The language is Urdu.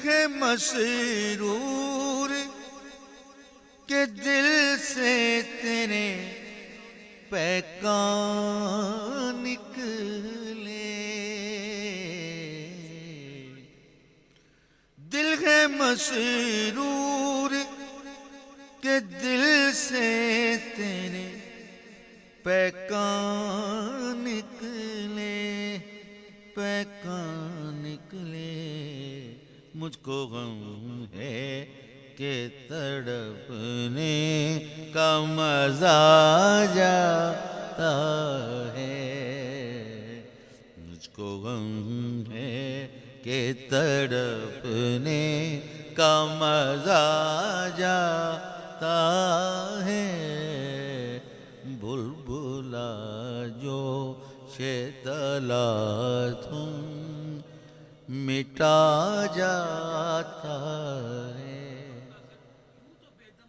ہے مسرور کہ دل سے تیرے پیکان نکلے، دل ہے مسرور کہ دل سے تیرے پیکان نکلے، پیکان نکلے۔ مجھ کو غم ہے کہ تڑپنے کا مزہ جاتا ہے، مجھ کو غم ہے کہ تڑپنے کا مزہ جاتا ہے۔ بلبلا جو شیطلا تم مٹا جاتا